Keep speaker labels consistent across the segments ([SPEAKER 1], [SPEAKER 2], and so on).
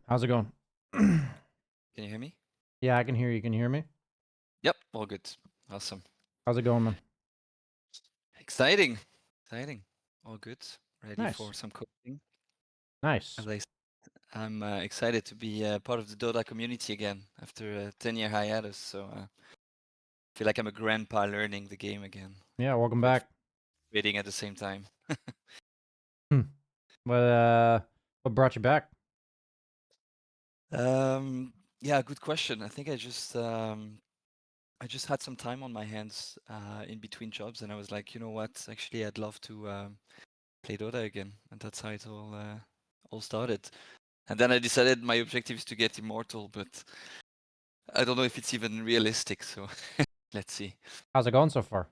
[SPEAKER 1] How's it going?
[SPEAKER 2] Can you hear me?
[SPEAKER 1] Yeah, I can hear you. Can you hear me?
[SPEAKER 2] Yep, all good. Awesome.
[SPEAKER 1] How's it going, man?
[SPEAKER 2] Exciting. Exciting. All good. Ready
[SPEAKER 1] Nice.
[SPEAKER 2] for some coding.
[SPEAKER 1] Nice.
[SPEAKER 2] As I s- I'm excited to be part of the Dota community again after a 10-year hiatus. So I feel like I'm a grandpa learning the game again,
[SPEAKER 1] Yeah, welcome
[SPEAKER 2] but
[SPEAKER 1] back.
[SPEAKER 2] waiting at the same time.
[SPEAKER 1] Hmm. What brought you back?
[SPEAKER 2] Yeah, good question. I think I just had some time on my hands in between jobs, and I was like, you know what? Actually, I'd love to play Dota again, and that's how it all started. And then I decided my objective is to get immortal, but I don't know if it's even realistic. So let's see.
[SPEAKER 1] How's it going so far?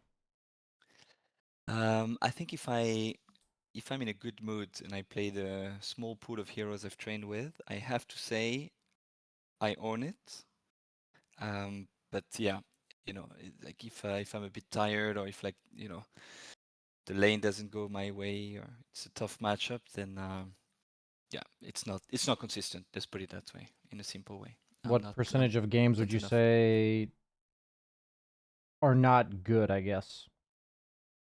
[SPEAKER 2] I think if I'm in a good mood and I play the small pool of heroes I've trained with, I have to say I own it. But yeah, like if I'm a bit tired or if like the lane doesn't go my way or it's a tough matchup, then yeah, it's not consistent. Let's put it that way, in a simple way. I'm
[SPEAKER 1] What
[SPEAKER 2] not
[SPEAKER 1] percentage of games would
[SPEAKER 2] good
[SPEAKER 1] you
[SPEAKER 2] enough.
[SPEAKER 1] say are not good, I guess?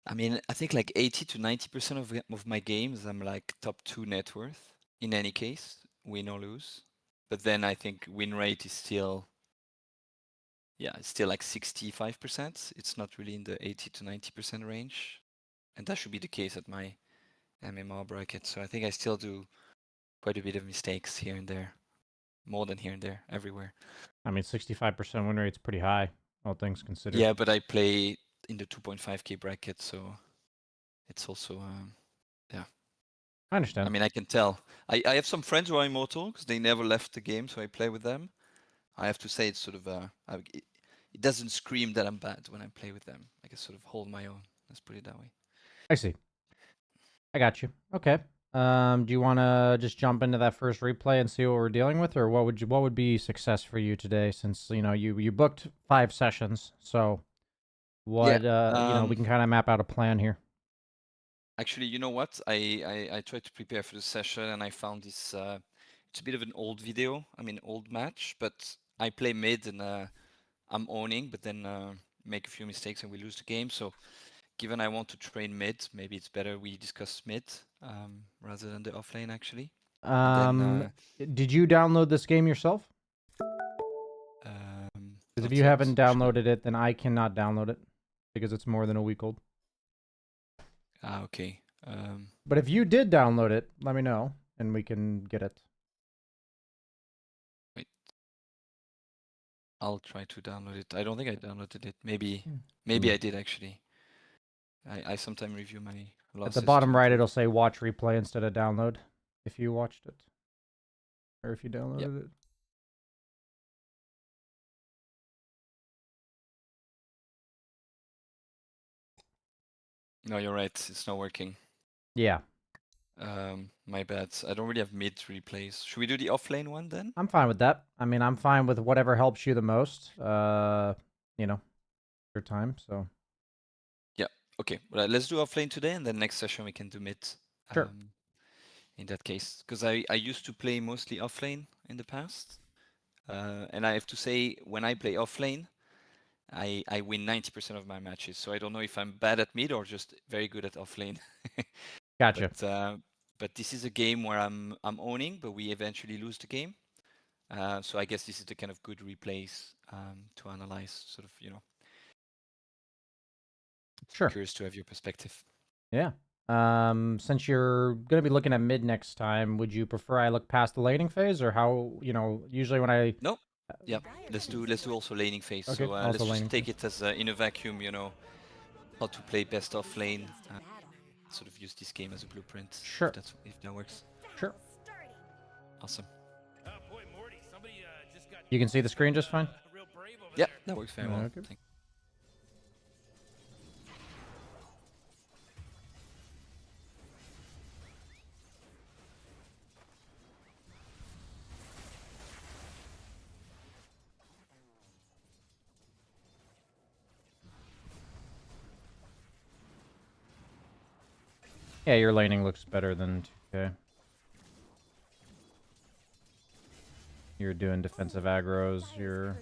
[SPEAKER 2] I mean, I think like 80 to 90% of my games, I'm like top two net worth in any case, win or lose. But then I think win rate is still, yeah, it's still like 65%. It's not really in the 80 to 90% range. And that should be the case at my MMR bracket. So I think I still do quite a bit of mistakes here and there, more than here and there, everywhere.
[SPEAKER 1] I mean, 65% win rate's pretty high, all things considered.
[SPEAKER 2] Yeah, but I play in the 2.5k bracket, so it's also, yeah.
[SPEAKER 1] I
[SPEAKER 2] I
[SPEAKER 1] understand.
[SPEAKER 2] mean, I can tell. I have some friends who are immortal because they never left the game, so I play with them. I have to say it's sort of it doesn't scream that I'm bad when I play with them. I can sort of hold my own. Let's put it that way.
[SPEAKER 1] I see. I got you. Okay. Do you want to just jump into that first replay and see what we're dealing with, or what would be success for you today? Since you booked 5 sessions, so
[SPEAKER 2] Yeah.
[SPEAKER 1] what we can kind of map out a plan here.
[SPEAKER 2] Actually, you know what? I tried to prepare for the session and I found this. It's a bit of an old video. I mean, old match, but I play mid and I'm owning, but then make a few mistakes and we lose the game. So given I want to train mid, maybe it's better we discuss mid rather than the offlane actually. And then
[SPEAKER 1] Did you download this game yourself? Because if
[SPEAKER 2] not
[SPEAKER 1] you
[SPEAKER 2] yet.
[SPEAKER 1] haven't
[SPEAKER 2] Should I?
[SPEAKER 1] downloaded it, then I cannot download it because it's more than a week old.
[SPEAKER 2] Ah, okay.
[SPEAKER 1] But if you did download it, let me know and we can get it.
[SPEAKER 2] Wait, I'll try to download it. I don't think I downloaded it. Maybe
[SPEAKER 1] Hmm.
[SPEAKER 2] I did actually. I sometimes review my
[SPEAKER 1] At the
[SPEAKER 2] losses
[SPEAKER 1] bottom
[SPEAKER 2] to
[SPEAKER 1] right,
[SPEAKER 2] do.
[SPEAKER 1] it'll say watch replay instead of download if you watched it or if you
[SPEAKER 2] Yep.
[SPEAKER 1] downloaded it.
[SPEAKER 2] No, you're right. It's not working.
[SPEAKER 1] Yeah,
[SPEAKER 2] My bad. I don't really have mid replays. Should we do the offlane one then?
[SPEAKER 1] I'm fine with that. I mean, I'm fine with whatever helps you the most. Your time. So
[SPEAKER 2] Yeah. Okay. Well, let's do offlane today, and then next session we can do mid.
[SPEAKER 1] sure.
[SPEAKER 2] In that case, because I used to play mostly offlane in the past, and I have to say when I play offlane, I win 90% of my matches. So I don't know if I'm bad at mid or just very good at offlane.
[SPEAKER 1] Gotcha.
[SPEAKER 2] But this is a game where I'm owning, but we eventually lose the game. So I guess this is the kind of good replays to analyze. Sort of,
[SPEAKER 1] Sure.
[SPEAKER 2] curious to have your perspective.
[SPEAKER 1] Yeah. Since you're gonna be looking at mid next time, would you prefer I look past the laning phase, or how? Usually when I
[SPEAKER 2] No, yeah, let's do also laning phase.
[SPEAKER 1] okay,
[SPEAKER 2] So
[SPEAKER 1] also
[SPEAKER 2] let's just
[SPEAKER 1] laning
[SPEAKER 2] take
[SPEAKER 1] phase.
[SPEAKER 2] it as in a vacuum. How to play best off lane. Sort of use this game as a blueprint
[SPEAKER 1] Sure.
[SPEAKER 2] if that works.
[SPEAKER 1] Sure.
[SPEAKER 2] Awesome.
[SPEAKER 1] You can see the screen just fine.
[SPEAKER 2] Yeah, that works very well.
[SPEAKER 1] Okay.
[SPEAKER 2] Thank
[SPEAKER 1] Yeah, your laning looks better than 2K. You're doing defensive aggros.
[SPEAKER 3] You're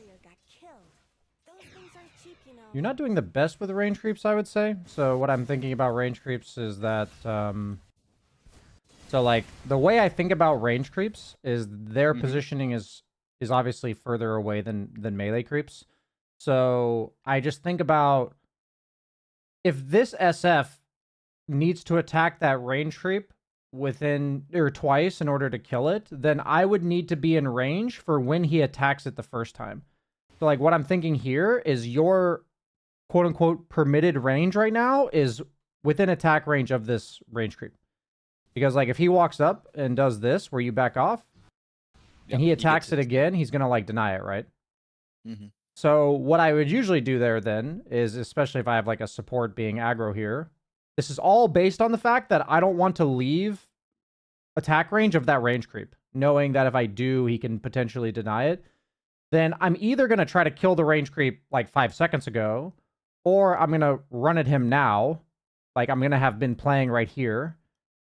[SPEAKER 1] You're not doing the best with range creeps, I would say. So what I'm thinking about range creeps is that, so like the way I think about range creeps is their
[SPEAKER 2] Mm-hmm.
[SPEAKER 1] positioning is obviously further away than melee creeps. So I just think about if this SF needs to attack that range creep within or twice in order to kill it, then I would need to be in range for when he attacks it the first time. So like what I'm thinking here is your quote unquote permitted range right now is within attack range of this range creep. Because like if he walks up and does this where you back off
[SPEAKER 2] Yeah,
[SPEAKER 1] and he
[SPEAKER 2] he gets
[SPEAKER 1] attacks it
[SPEAKER 2] it.
[SPEAKER 1] again, he's gonna like deny it, right?
[SPEAKER 2] Mm-hmm.
[SPEAKER 1] So what I would usually do there then is, especially if I have like a support being aggro here, this is all based on the fact that I don't want to leave attack range of that range creep, knowing that if I do, he can potentially deny it. Then I'm either going to try to kill the range creep like 5 seconds ago, or I'm going to run at him now. Like I'm going to have been playing right here.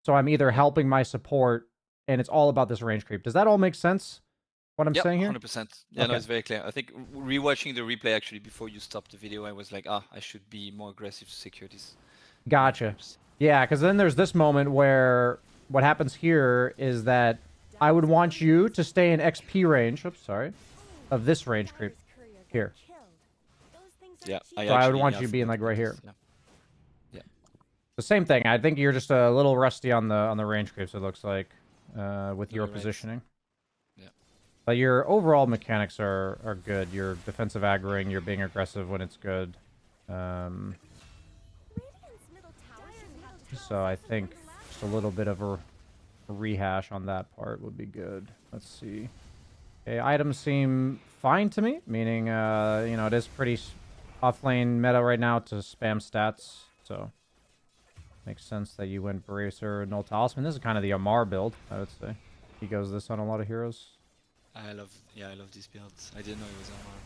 [SPEAKER 1] So I'm either
[SPEAKER 2] Yeah.
[SPEAKER 1] helping my support, and it's all about this range creep. Does that all make sense, what I'm
[SPEAKER 2] Yep,
[SPEAKER 1] saying here?
[SPEAKER 2] 100%. Yeah, no,
[SPEAKER 1] Okay.
[SPEAKER 2] it's very clear. I think rewatching the replay actually before you stopped the video, I was like, I should be more aggressive to secure these range
[SPEAKER 1] Gotcha.
[SPEAKER 2] creeps.
[SPEAKER 1] Yeah, because then there's this moment where what happens here is that I would want you to stay in XP range. Oops, sorry. Of this range creep here.
[SPEAKER 2] Yeah, I
[SPEAKER 1] So I would
[SPEAKER 2] actually
[SPEAKER 1] want you being
[SPEAKER 2] forgot
[SPEAKER 1] like
[SPEAKER 2] about
[SPEAKER 1] right here.
[SPEAKER 2] this. Yeah. Yeah.
[SPEAKER 1] The same thing. I think you're just a little rusty on the range creeps. It looks like with
[SPEAKER 2] No,
[SPEAKER 1] your
[SPEAKER 2] you're right.
[SPEAKER 1] positioning.
[SPEAKER 2] Yeah.
[SPEAKER 1] But your overall mechanics are good. Your defensive aggroing, you're being aggressive when it's good. So I think just a little bit of a rehash on that part would be good. Let's see. Okay, items seem fine to me, meaning, you know, it is pretty offlane meta right now to spam stats, so makes sense that you went Bracer, Null Talisman. This is kind of the Amar build, I would say. He goes this on a lot of heroes.
[SPEAKER 2] I love these builds. I didn't know it was on Marvel.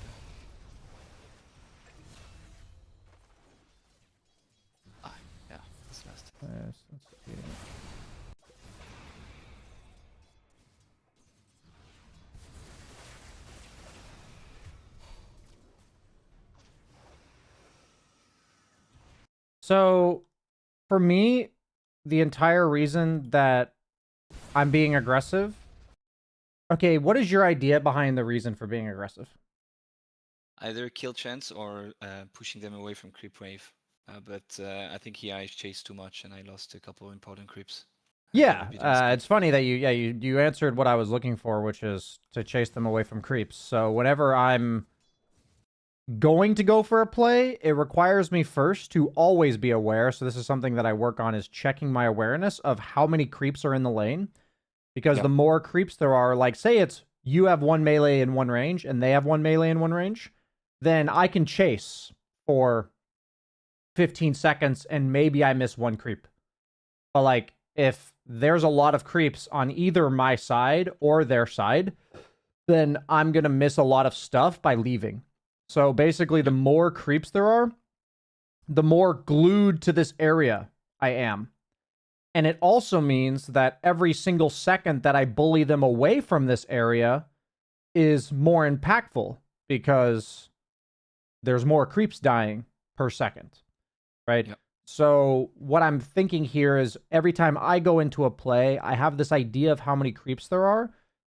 [SPEAKER 2] Yeah, that's last.
[SPEAKER 1] Yes, let's see. So, for me, the entire reason that I'm being aggressive... Okay, what is your idea behind the reason for being aggressive?
[SPEAKER 2] Either kill chance or pushing them away from creep wave. But I think here I chased too much and I lost a couple of important creeps. Probably a bit of a mistake.
[SPEAKER 1] It's funny that you answered what I was looking for, which is to chase them away from creeps. So whenever I'm going to go for a play, it requires me first to always be aware. So this is something that I work on, is checking my awareness of how many creeps are in the lane. Because
[SPEAKER 2] Yep.
[SPEAKER 1] the more creeps there are, like say it's you have one melee in one range and they have one melee in one range, then I can chase for 15 seconds and maybe I miss one creep. But like if there's a lot of creeps on either my side or their side, then I'm going to miss a lot of stuff by leaving. So basically, the more creeps there are, the more glued to this area I am. And it also means that every single second that I bully them away from this area is more impactful because there's more creeps dying per second, right?
[SPEAKER 2] Yep.
[SPEAKER 1] So what I'm thinking here is every time I go into a play, I have this idea of how many creeps there are,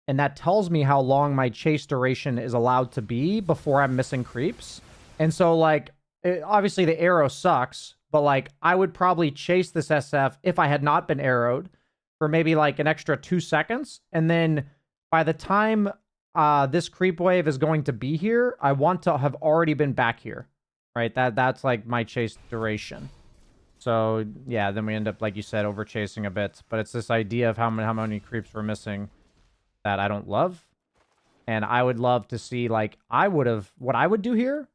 [SPEAKER 1] and that tells me how long my chase duration is allowed to be before I'm missing creeps. And so, like, obviously the arrow sucks, but, like, I would probably chase this SF if I had not been arrowed for maybe, like, an extra 2 seconds, and then by the time this creep wave is going to be here, I want to have already been back here, right? That's, like, my chase duration. So, yeah, then we end up, like you said, over chasing a bit. But it's this idea of how many creeps we're missing that I don't love. And I would love to see, like, what I would do here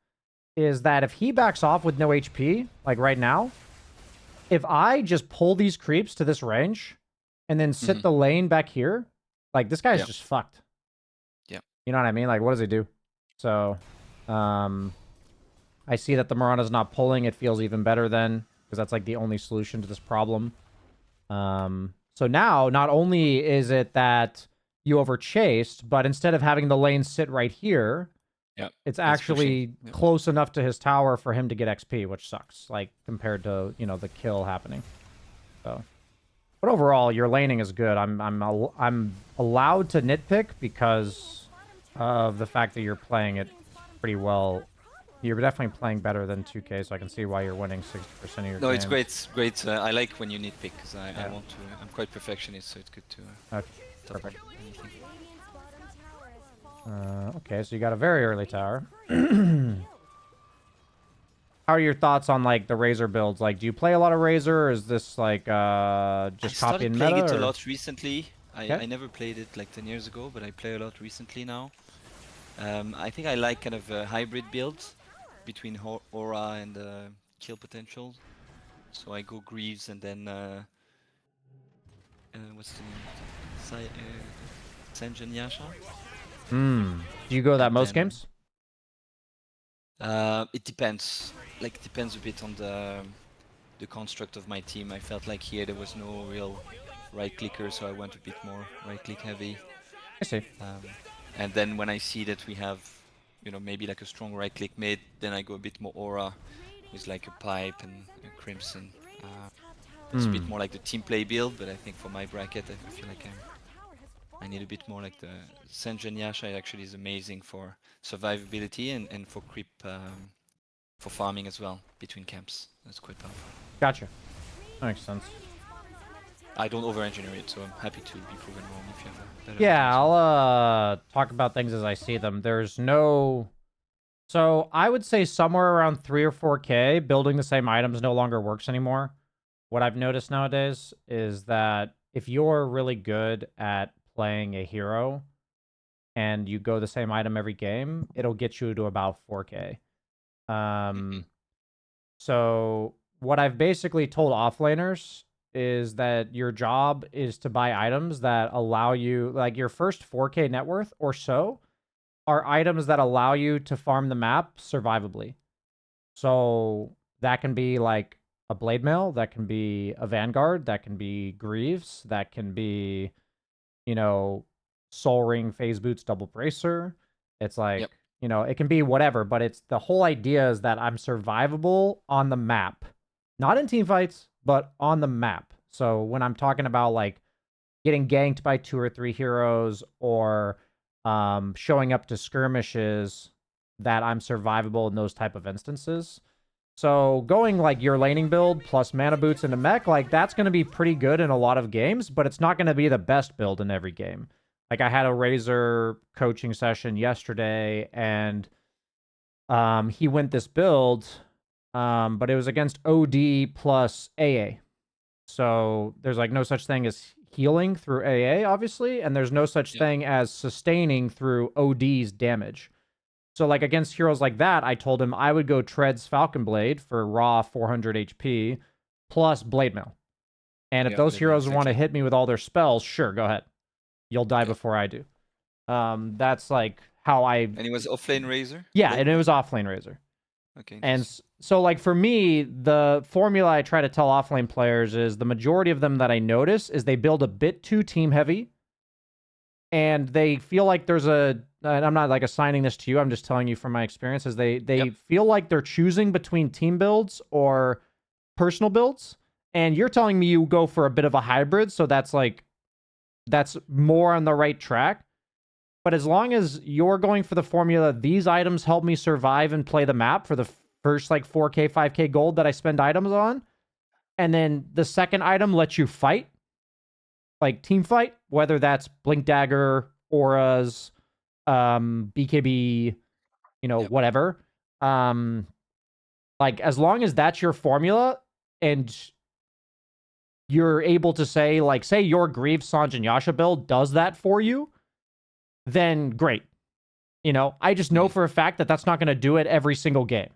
[SPEAKER 1] is that if he backs off with no HP, like right now, if I just pull these creeps to this range and then sit the lane back here, like, this guy's just fucked.
[SPEAKER 2] Yeah.
[SPEAKER 1] You know what I mean? Like, what does he do? So, I see that the Mirana's not pulling. It feels even better then, because that's like the only solution to this problem. So now, not only is it that you overchased, but instead of having the lane sit right here,
[SPEAKER 2] Yeah,
[SPEAKER 1] it's
[SPEAKER 2] it's pushing.
[SPEAKER 1] actually
[SPEAKER 2] Yep.
[SPEAKER 1] close enough to his tower for him to get XP, which sucks, like, compared to, you know, the kill happening. So, but overall, your laning is good. I'm allowed to nitpick because of the fact that you're playing it pretty well. You're definitely playing better than 2K, so I can see why you're winning 60% of your
[SPEAKER 2] No, it's
[SPEAKER 1] games.
[SPEAKER 2] great. Great. I like when you nitpick because I
[SPEAKER 1] Yeah.
[SPEAKER 2] want to. I'm quite perfectionist, so it's good to
[SPEAKER 1] Okay.
[SPEAKER 2] top on
[SPEAKER 1] Perfect.
[SPEAKER 2] anything.
[SPEAKER 1] Okay, so you got a very early tower. How are your thoughts on like the Razor builds? Like, do you play a lot of Razor, or is this like
[SPEAKER 2] I
[SPEAKER 1] just
[SPEAKER 2] started
[SPEAKER 1] copying
[SPEAKER 2] playing
[SPEAKER 1] meta?
[SPEAKER 2] it a
[SPEAKER 1] Or
[SPEAKER 2] lot recently.
[SPEAKER 1] okay,
[SPEAKER 2] I never played it like 10 years ago, but I play a lot recently now. I think I like kind of a hybrid build between aura and kill potential. So I go Greaves and then what's the name of the Senjin Yasha?
[SPEAKER 1] do you go that
[SPEAKER 2] And
[SPEAKER 1] most
[SPEAKER 2] then
[SPEAKER 1] games?
[SPEAKER 2] it depends. Like it depends a bit on the construct of my team. I felt like here there was no real right clicker, so I went a bit more right click heavy.
[SPEAKER 1] I see.
[SPEAKER 2] And then when I see that we have, you know, maybe like a strong right click mid, then I go a bit more aura with like a pipe and a crimson. It's a bit more like the team play build, but I think for my bracket, I feel like I need a bit more like the Senjin Yasha actually is amazing for survivability and for creep, for farming as well between camps. That's quite powerful.
[SPEAKER 1] Gotcha. That makes sense.
[SPEAKER 2] I don't over-engineer it, so I'm happy to be proven wrong if you have a better idea
[SPEAKER 1] Yeah,
[SPEAKER 2] as well.
[SPEAKER 1] I'll talk about things as I see them. There's no. So I would say somewhere around 3 or 4K, building the same items no longer works anymore. What I've noticed nowadays is that if you're really good at playing a hero and you go the same item every game, it'll get you to about 4K.
[SPEAKER 2] Mm-hmm.
[SPEAKER 1] So what I've basically told offlaners is that your job is to buy items that allow you, like your first 4K net worth or so, are items that allow you to farm the map survivably. So that can be like a blade mail, that can be a vanguard, that can be greaves, that can be, you know, soul ring, phase boots, double bracer. It's
[SPEAKER 2] Yep.
[SPEAKER 1] like, you know, it can be whatever, but it's the whole idea is that I'm survivable on the map. Not in team fights, but on the map. So when I'm talking about like getting ganked by 2 or 3 heroes or showing up to skirmishes, that I'm survivable in those type of instances. So going like your laning build plus mana boots into mech, like that's going to be pretty good in a lot of games, but it's not going to be the best build in every game. Like I had a Razor coaching session yesterday, and he went this build, but it was against OD plus AA. So there's like no such thing as healing through AA, obviously, and there's no such
[SPEAKER 2] Yep.
[SPEAKER 1] thing as sustaining through OD's damage. So like against heroes like that, I told him I would go Tread's Falcon Blade for raw 400 HP plus Blade Mail. And if
[SPEAKER 2] Yeah.
[SPEAKER 1] those
[SPEAKER 2] Blade mail
[SPEAKER 1] heroes want to
[SPEAKER 2] exactly.
[SPEAKER 1] hit me with all their spells, sure, go ahead. You'll die
[SPEAKER 2] Yeah.
[SPEAKER 1] before I do. That's like how I.
[SPEAKER 2] And it was offlane razor,
[SPEAKER 1] Yeah,
[SPEAKER 2] blade
[SPEAKER 1] and it was
[SPEAKER 2] razor.
[SPEAKER 1] offlane Razor.
[SPEAKER 2] Okay,
[SPEAKER 1] And
[SPEAKER 2] interesting.
[SPEAKER 1] so, like for me, the formula I try to tell offlane players is the majority of them that I notice is they build a bit too team heavy, and they feel like there's a. And I'm not like assigning this to you. I'm just telling you from my experiences. They
[SPEAKER 2] Yep.
[SPEAKER 1] feel like they're choosing between team builds or personal builds, and you're telling me you go for a bit of a hybrid. So that's more on the right track. But as long as you're going for the formula, these items help me survive and play the map for the first like 4K, 5K gold that I spend items on. And then the second item lets you fight, like team fight, whether that's Blink Dagger, Auras, BKB, you know,
[SPEAKER 2] Yep.
[SPEAKER 1] whatever. Um, like as long as that's your formula and you're able to say, like, say your Grieve Sanj and Yasha build does that for you, then great. You know, I just know
[SPEAKER 2] Mm.
[SPEAKER 1] for a fact that that's not going to do it every single game.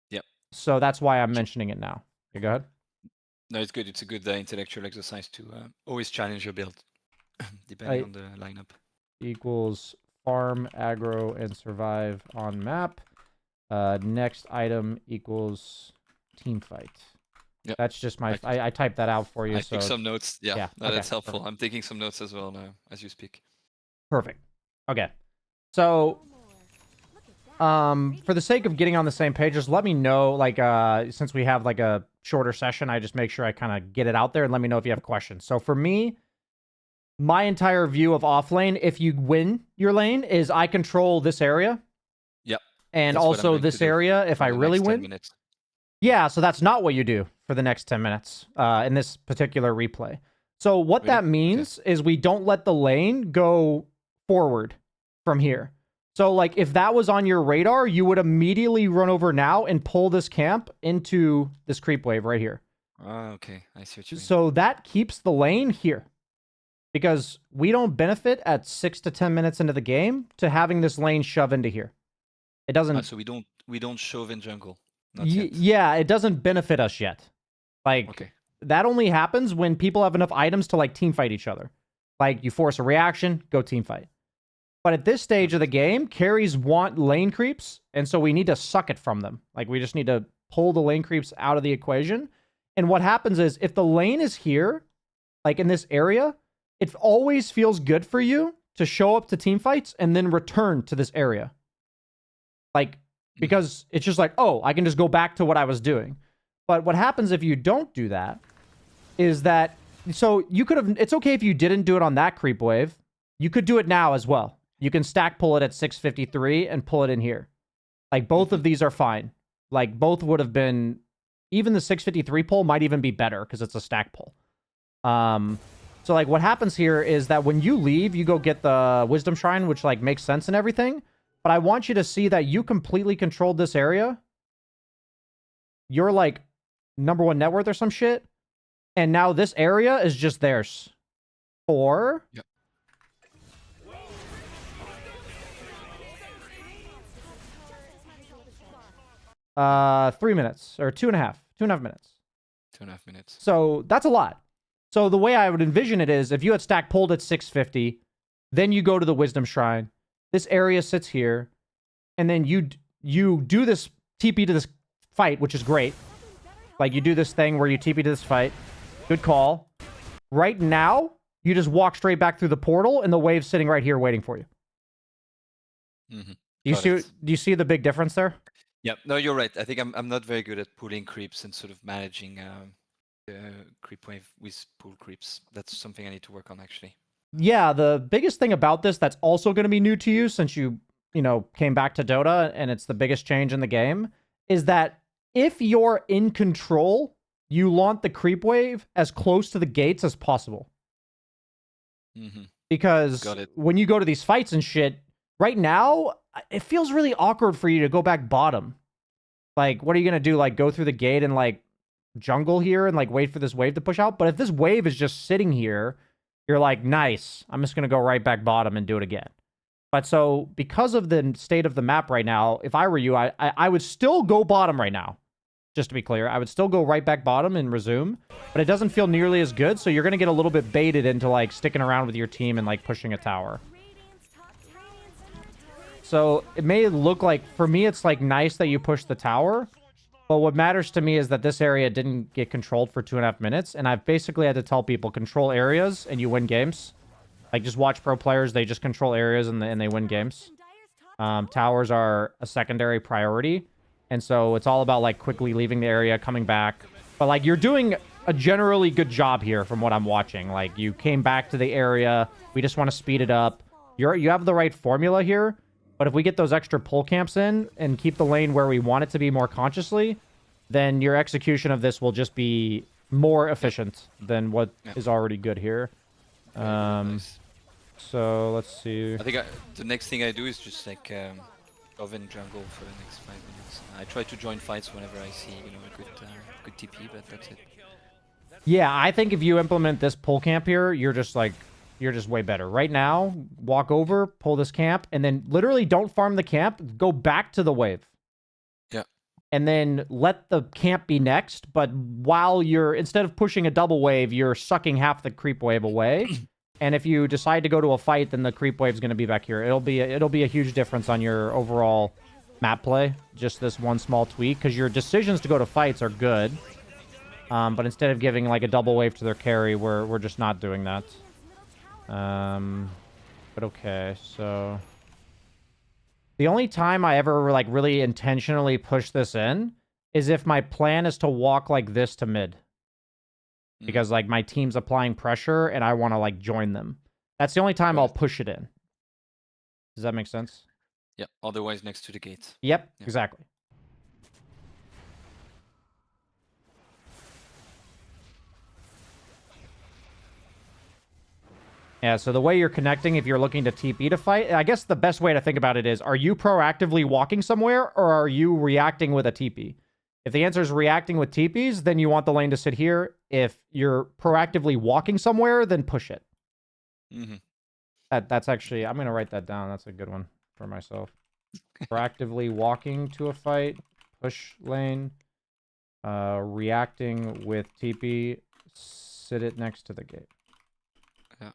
[SPEAKER 2] Yep.
[SPEAKER 1] So that's why I'm
[SPEAKER 2] Okay.
[SPEAKER 1] mentioning it now. Okay, go ahead.
[SPEAKER 2] No, it's good. It's a good intellectual exercise to always challenge your build, depending
[SPEAKER 1] I
[SPEAKER 2] on the lineup.
[SPEAKER 1] equals farm, aggro, and survive on map. Next item equals team fight.
[SPEAKER 2] Yep.
[SPEAKER 1] That's just my.
[SPEAKER 2] I,
[SPEAKER 1] I typed that out for you.
[SPEAKER 2] I took
[SPEAKER 1] So
[SPEAKER 2] some notes. Yeah,
[SPEAKER 1] yeah.
[SPEAKER 2] no,
[SPEAKER 1] Okay.
[SPEAKER 2] that's helpful.
[SPEAKER 1] Perfect.
[SPEAKER 2] I'm taking some notes as well now as you speak.
[SPEAKER 1] Perfect. Okay. So, for the sake of getting on the same page, just let me know, like, since we have, like, a shorter session, I just make sure I kind of get it out there and let me know if you have questions. So, for me, my entire view of Offlane, if you win your lane, is I control this area.
[SPEAKER 2] Yep.
[SPEAKER 1] And
[SPEAKER 2] That's what I'm
[SPEAKER 1] also
[SPEAKER 2] going to
[SPEAKER 1] this
[SPEAKER 2] do
[SPEAKER 1] area, if
[SPEAKER 2] for
[SPEAKER 1] I
[SPEAKER 2] the
[SPEAKER 1] really
[SPEAKER 2] next 10
[SPEAKER 1] win.
[SPEAKER 2] minutes.
[SPEAKER 1] Yeah, so that's not what you do for the next 10 minutes in this particular replay. So what
[SPEAKER 2] Really?
[SPEAKER 1] that means is we don't let the lane go forward from here. So, like, if that was on your radar, you would immediately run over now and pull this camp into this creep wave right here.
[SPEAKER 2] Oh, okay. I see what you mean.
[SPEAKER 1] So that keeps the lane here. Because we don't benefit at 6 to 10 minutes into the game to having this lane shove into here. It doesn't...
[SPEAKER 2] So we don't shove in jungle. Not yet.
[SPEAKER 1] Yeah, it doesn't benefit us yet. Like,
[SPEAKER 2] Okay.
[SPEAKER 1] that only happens when people have enough items to, like, team fight each other. Like, you force a reaction, go team fight. But at this stage of the game, carries want lane creeps, and so we need to suck it from them. Like, we just need to pull the lane creeps out of the equation. And what happens is, if the lane is here, like in this area, it always feels good for you to show up to team fights and then return to this area. Like, because it's just like, oh, I can just go back to what I was doing. But what happens if you don't do that is that, so you could have, it's okay if you didn't do it on that creep wave. You could do it now as well. You can stack pull it at 653 and pull it in here. Like, both of these are fine. Like, both would have been, even the 653 pull might even be better because it's a stack pull. So, like, what happens here is that when you leave, you go get the Wisdom Shrine, which, like, makes sense and everything. But I want you to see that you completely controlled this area. You're, like, #1 net worth or some shit. And now this area is just theirs. For...
[SPEAKER 2] Yep.
[SPEAKER 1] 3 minutes. Or 2.5. 2.5 minutes.
[SPEAKER 2] 2.5 minutes.
[SPEAKER 1] So, that's a lot. So, the way I would envision it is, if you had stack pulled at 650, then you go to the Wisdom Shrine. This area sits here. And then you do this TP to this fight, which is great. Like, you do this thing where you TP to this fight. Good call. Right now, you just walk straight back through the portal, and the wave's sitting right here waiting for you.
[SPEAKER 2] Mm-hmm.
[SPEAKER 1] Do you see the big difference there?
[SPEAKER 2] Yeah, no, you're right. I think I'm not very good at pulling creeps and sort of managing creep wave with pull creeps. That's something I need to work on, actually.
[SPEAKER 1] Yeah, the biggest thing about this that's also going to be new to you, since you came back to Dota, and it's the biggest change in the game, is that if you're in control, you launch the creep wave as close to the gates as possible.
[SPEAKER 2] Mm-hmm.
[SPEAKER 1] Because when you go to these fights and shit, right now, it feels really awkward for you to go back bottom. Like, what are you going to do? Like, go through the gate and, like, jungle here and, like, wait for this wave to push out? But if this wave is just sitting here, you're like, nice. I'm just going to go right back bottom and do it again. But so, because of the state of the map right now, if I were you, I would still go bottom right now. Just to be clear, I would still go right back bottom and resume. But it doesn't feel nearly as good, so you're going to get a little bit baited into, like, sticking around with your team and, like, pushing a tower. So, it may look like, for me, it's, like, nice that you push the tower. But what matters to me is that this area didn't get controlled for 2.5 minutes. And I've basically had to tell people, control areas and you win games. Like, just watch pro players. They just control areas and they win games. Towers are a secondary priority. And so it's all about, like, quickly leaving the area, coming back. But, like, you're doing a generally good job here from what I'm watching. Like, you came back to the area. We just want to speed it up. You have the right formula here. But if we get those extra pull camps in and keep the lane where we want it to be more consciously, then your execution of this will just be more efficient than what is already good here.
[SPEAKER 2] Nice.
[SPEAKER 1] So let's see.
[SPEAKER 2] I think the next thing I do is just, like, shove in jungle for the next 5 minutes. I try to join fights whenever I see, a good TP, but that's it.
[SPEAKER 1] Yeah, I think if you implement this pull camp here, you're just way better. Right now, walk over, pull this camp, and then literally don't farm the camp. Go back to the wave.
[SPEAKER 2] Yeah.
[SPEAKER 1] And then let the camp be next. But while instead of pushing a double wave, you're sucking half the creep wave away. And if you decide to go to a fight, then the creep wave's going to be back here. It'll be a huge difference on your overall map play. Just this one small tweak, because your decisions to go to fights are good. But instead of giving, like, a double wave to their carry, we're just not doing that. But okay, so the only time I ever like really intentionally push this in is if my plan is to walk like this to mid. Because like my team's applying pressure and I want to like join them. That's the only time I'll push it in. Does that make sense?
[SPEAKER 2] Yeah, otherwise next to the gate.
[SPEAKER 1] Yep,
[SPEAKER 2] Yeah.
[SPEAKER 1] exactly. Yeah, so the way you're connecting, if you're looking to TP to fight, I guess the best way to think about it is, are you proactively walking somewhere, or are you reacting with a TP? If the answer is reacting with TPs, then you want the lane to sit here. If you're proactively walking somewhere, then push it. That's actually, I'm going to write that down. That's a good one for myself. Proactively walking to a fight, push lane, reacting with TP, sit it next to the gate.
[SPEAKER 2] Yeah.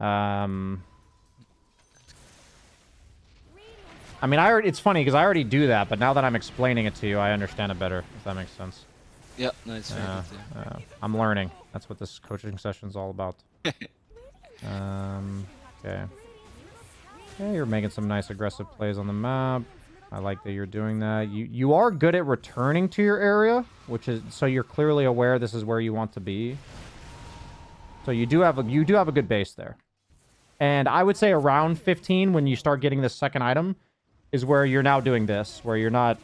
[SPEAKER 1] I mean, it's funny because I already do that, but now that I'm explaining it to you, I understand it better, if that makes sense.
[SPEAKER 2] Yeah, no, it's very good.
[SPEAKER 1] I'm learning. That's what this coaching session's all about. Okay. Yeah, you're making some nice aggressive plays on the map. I like that you're doing that. You are good at returning to your area, which is so you're clearly aware this is where you want to be. So you do have a good base there. And I would say around 15 when you start getting this second item is where you're now doing this, where you're not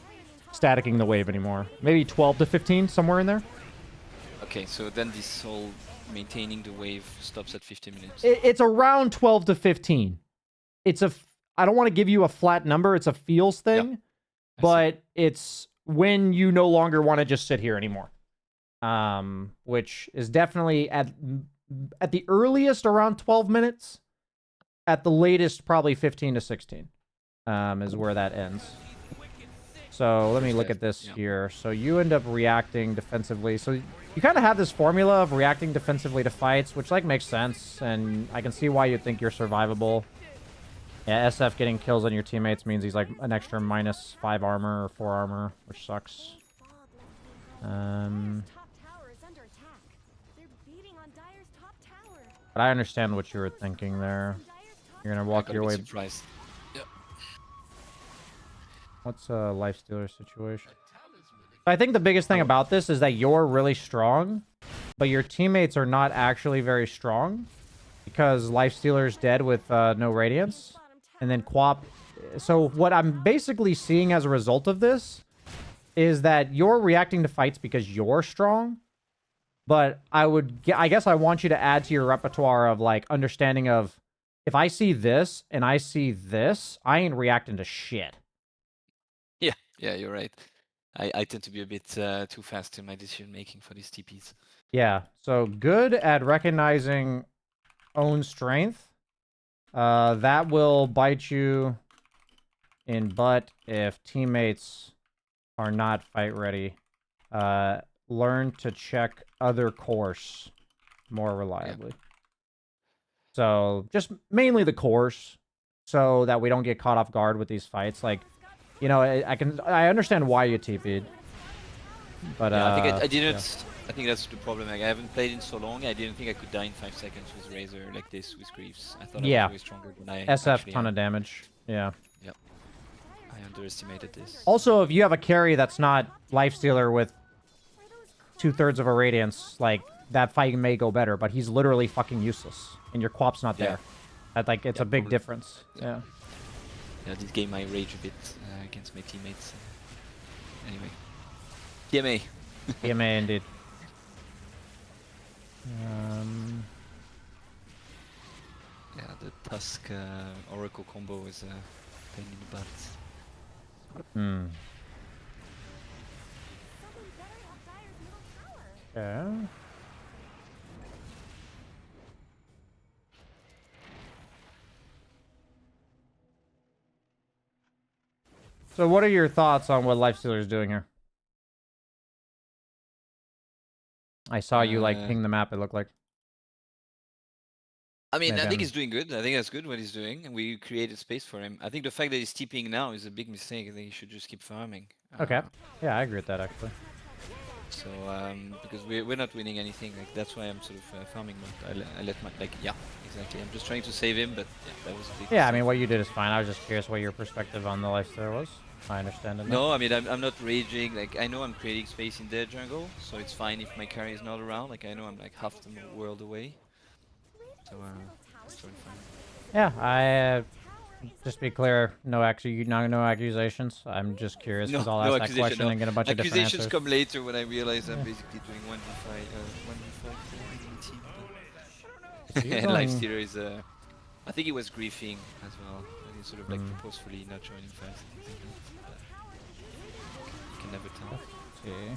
[SPEAKER 1] staticking the wave anymore. Maybe 12 to 15, somewhere in there.
[SPEAKER 2] Okay, so then this whole maintaining the wave stops at 50 minutes.
[SPEAKER 1] It's around 12 to 15. I don't want to give you a flat number. It's a feels thing, but it's when you no longer want to just sit here anymore. Which is definitely at the earliest around 12 minutes. At the latest, probably 15 to 16 is where that ends. So let me look at this here. So you end up reacting defensively. So you kind of have this formula of reacting defensively to fights, which like makes sense. And I can see why you think you're survivable. Yeah, SF getting kills on your teammates means he's like an extra -5 armor or 4 armor, which sucks. But I understand what you were thinking there. You're gonna walk your way.
[SPEAKER 2] Surprised. Yep.
[SPEAKER 1] What's a Lifestealer situation? I think the biggest thing about this is that you're really strong, but your teammates are not actually very strong because Lifestealer's dead with no Radiance. And then Quap. So what I'm basically seeing as a result of this is that you're reacting to fights because you're strong. But I guess I want you to add to your repertoire of like understanding of if I see this and I see this, I ain't reacting to shit.
[SPEAKER 2] Yeah, you're right. I tend to be a bit too fast in my decision making for these TPs.
[SPEAKER 1] Yeah, so good at recognizing own strength. That will bite you in butt if teammates are not fight ready. Learn to check other course more reliably. Yeah. So just mainly the course, so that we don't get caught off guard with these fights. Like, you know, I understand why you TP'd, but
[SPEAKER 2] yeah, I think I didn't. Yeah. I think that's the problem. Like, I haven't played in so long. I didn't think I could die in 5 seconds with Razor like this with Greaves. I thought I was way stronger than I
[SPEAKER 1] SF ton of damage. Yeah.
[SPEAKER 2] Yep. I underestimated this.
[SPEAKER 1] Also, if you have a carry that's not Lifestealer with 2/3 of a Radiance, like, that fight may go better, but he's literally fucking useless, and your Quap's not there. That, like, it's a big difference. Yeah.
[SPEAKER 2] Yeah, this game I rage a bit against my teammates. Anyway. TMA.
[SPEAKER 1] TMA, indeed.
[SPEAKER 2] Yeah, the Tusk Oracle combo is a pain in the butt.
[SPEAKER 1] Okay. So what are your thoughts on what Lifestealer is doing here? I saw you like ping the map, it looked like.
[SPEAKER 2] I mean, I think he's doing good. I think that's good what he's doing. And we created space for him. I think the fact that he's TPing now is a big mistake. I think he should just keep farming.
[SPEAKER 1] Okay. Yeah, I agree with that, actually.
[SPEAKER 2] So because we're not winning anything, like that's why I'm sort of farming mode. I let my yeah, exactly. I'm just trying to save him, but yeah, that was a big
[SPEAKER 1] Yeah, I mean,
[SPEAKER 2] mistake.
[SPEAKER 1] what you did is fine. I was just curious what your perspective on the lifesteal was. I understand it now.
[SPEAKER 2] No, I mean I'm not raging. Like I know I'm creating space in their jungle, so it's fine if my carry is not around. Like I know I'm like half the world away, so it's totally fine.
[SPEAKER 1] Yeah, I just to be clear, no accusations. I'm just curious
[SPEAKER 2] No,
[SPEAKER 1] because I'll
[SPEAKER 2] no
[SPEAKER 1] ask that
[SPEAKER 2] accusation.
[SPEAKER 1] question
[SPEAKER 2] No
[SPEAKER 1] and get a bunch of different
[SPEAKER 2] accusations
[SPEAKER 1] answers.
[SPEAKER 2] come later when I realize I'm
[SPEAKER 1] Yeah.
[SPEAKER 2] basically doing 1v5, 1v5 in my team.
[SPEAKER 1] So you're
[SPEAKER 2] And
[SPEAKER 1] going.
[SPEAKER 2] Lifestealer is I think he was griefing as well. And he's sort of like
[SPEAKER 1] Hmm.
[SPEAKER 2] purposefully not joining fast and things like that. But you can never tell.
[SPEAKER 1] Let's see.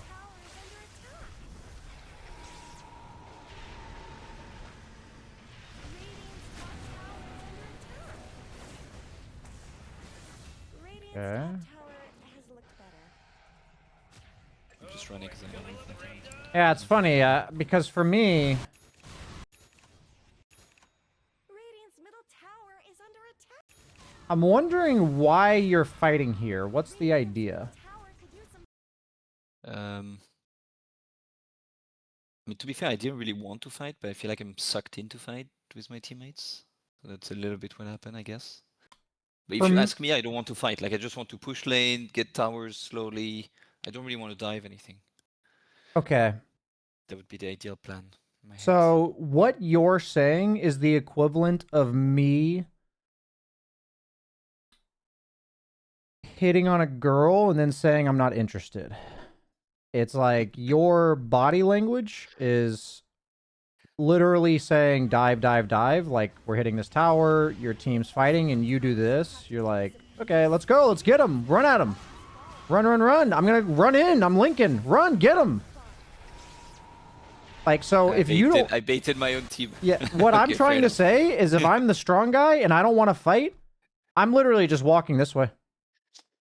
[SPEAKER 1] Okay.
[SPEAKER 2] I'm just running because I don't know nothing.
[SPEAKER 1] Yeah, it's funny because for me, I'm wondering why you're fighting here. What's the idea?
[SPEAKER 2] I mean, to be fair, I didn't really want to fight, but I feel like I'm sucked into fight with my teammates. So that's a little bit what happened, I guess. But if you
[SPEAKER 1] From
[SPEAKER 2] ask me, I don't want to fight. Like, I just want to push lane, get towers slowly. I don't really want to dive anything.
[SPEAKER 1] okay.
[SPEAKER 2] That would be the ideal plan in my head.
[SPEAKER 1] So what you're saying is the equivalent of me hitting on a girl and then saying I'm not interested. It's like your body language is literally saying dive, dive, dive. Like we're hitting this tower, your team's fighting, and you do this. You're like, okay, let's go, let's get him, run at him, run, run, run. I'm gonna run in. I'm Lincoln. Run, get him. Like so, if you don't,
[SPEAKER 2] I baited my own team.
[SPEAKER 1] yeah. What I'm
[SPEAKER 2] Okay, fair
[SPEAKER 1] trying to
[SPEAKER 2] enough.
[SPEAKER 1] say is, if I'm the strong guy and I don't want to fight, I'm literally just walking this way.